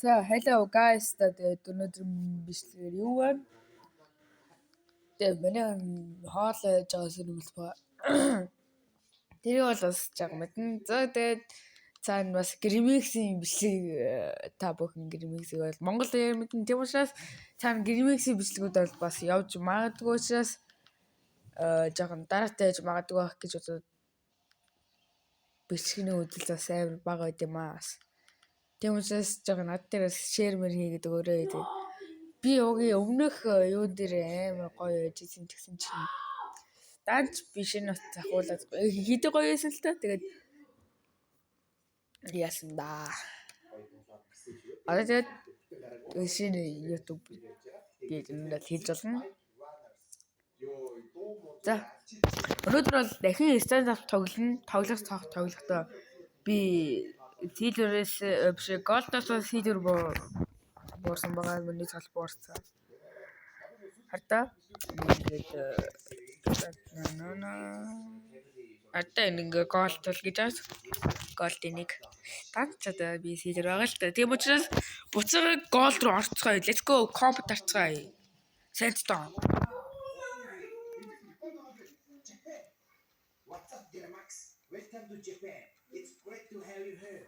За hello guys тэгээд өнөөдөр бичлэгээр юу вэ? Тэгээд миний хоол яаж байгаас юм бол тэрийг бол бас жаг мэднэ. За тэгээд цаана бас Grimix-ийн бичлэг та бүхэн Grimix-ийг бол Монгол дээр мэднэ. Тийм учраас цаана Grimix-ийн бичлэгүүд бол бас явж магадгүй учраас жоохон дараатай яж магадгүй гэж бодоод бичлэгийн үзэл бас амар бага байд юм аа. Тийм учраас жоохон над дээрээс шеэр мэр хийгээд өгөөрэй. Би угийн өмнөх юу дээр амар гоё яж исэн тэгсэн чинь данч биш энэ нот захуулаад хийдэг гоё байсан л та. Тэгээд яасан да. Одоо тэгээд шинэ YouTube гээд нээл хийж болно. За өнөөдөр бол дахин stand-up тоглохдоо би Силверээс биш Голдоос Силвер буурсан байгаа миний цал буурсан. Хардаа ингээд атаа ингээ голдол гэж бас голдиныг танцаад би Силвер байгаа л та. Тийм учраас буцаага голд руу орцгоё. Let's go комп тарцгаая. Sandstone. What's up, dear Max? Welcome to Japan. It's great to have you here.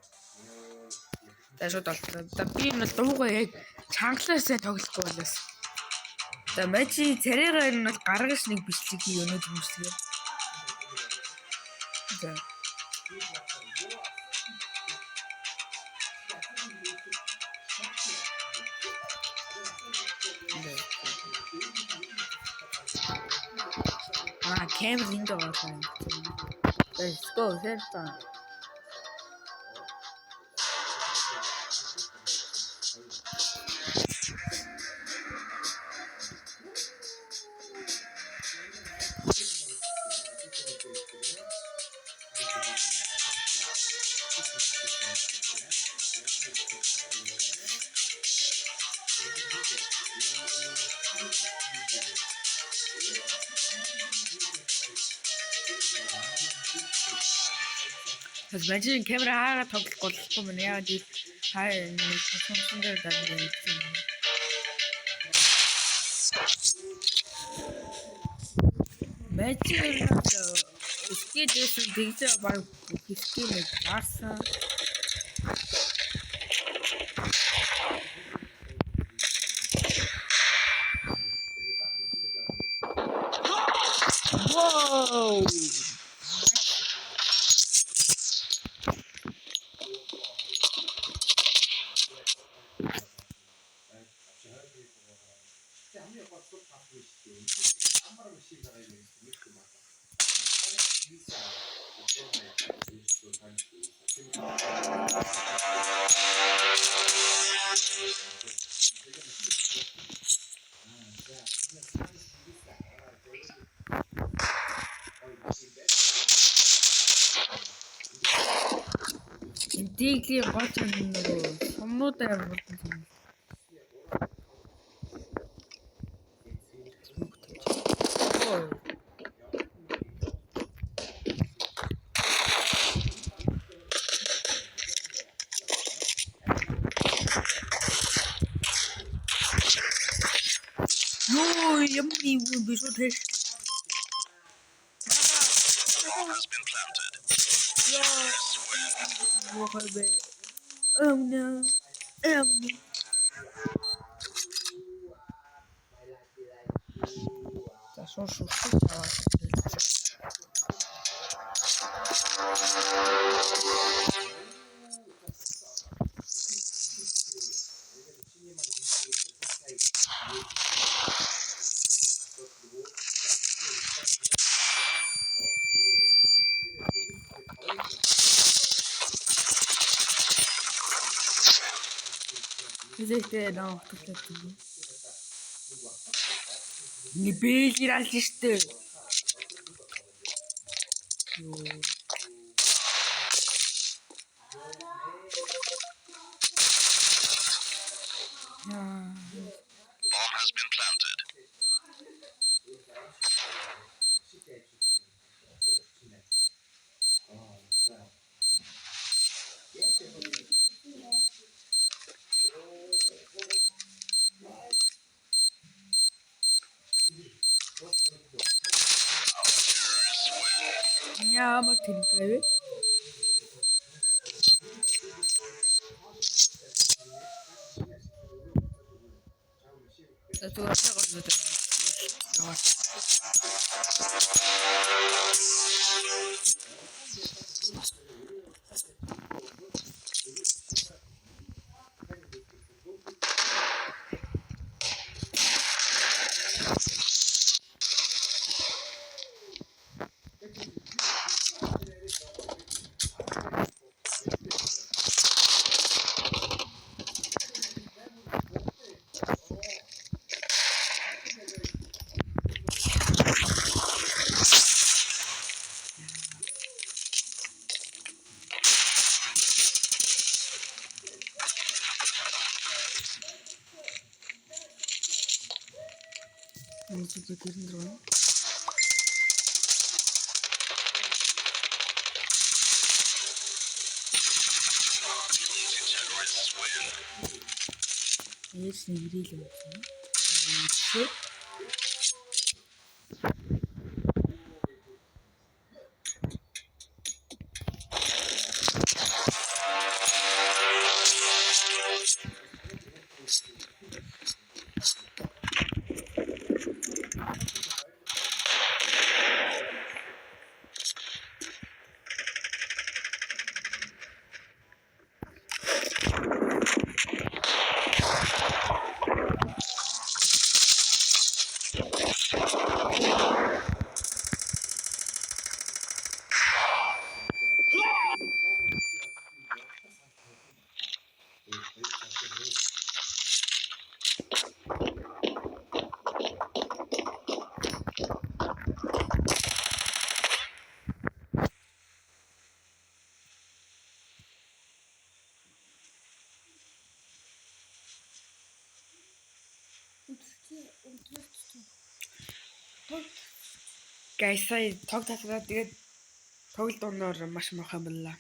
Тэшүүд болтой. Би энэ дуугаа яг чангалаасаа тоглохгүй болоос. За мачи царайгаа энэ бол гаргаж нэг бичлэг өнөөдөр бичлэг. За. Камер энд байгаа. Let's go, Sandstone. As imagine камера хаагаад тоглохгүй болохгүй мэн яа гэж хаа нэг сонсон дээр даа юм. Мачи скидсэн дэгзээ баг хийх нэг гарсан. Whoa! Дигли гоч нөгөө сумнуудаа явуулсан юм. Ёо ямний би шууд хэ. Oh no. Das war schon super. C'était dans toute la télé. Les billes, il a acheté. Bomb has been planted. Ямар тэнэгтэй вэ? Зүгээр гол аваад. Үнэхээр гэрэн дөрөв. Ээж нэрэл юм. Guys, сая тог талраа тэгээд тоглолт дуунаар маш муухай боллоо.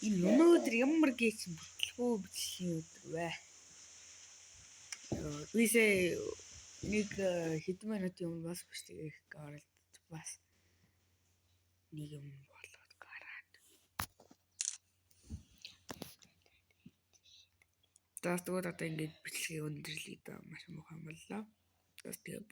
Энэ өнөөдөр ямар гэж бүтлгөө бичлэгийн өдөр вэ? Үсээ нэг хэдэн минутын өмнө бас бичлэг оролцож бас нэг юм болоод гараад. Тэгвэл одоо ингэж бичлэгийг өндөрлөе даа маш муухай боллоо. Тэгээд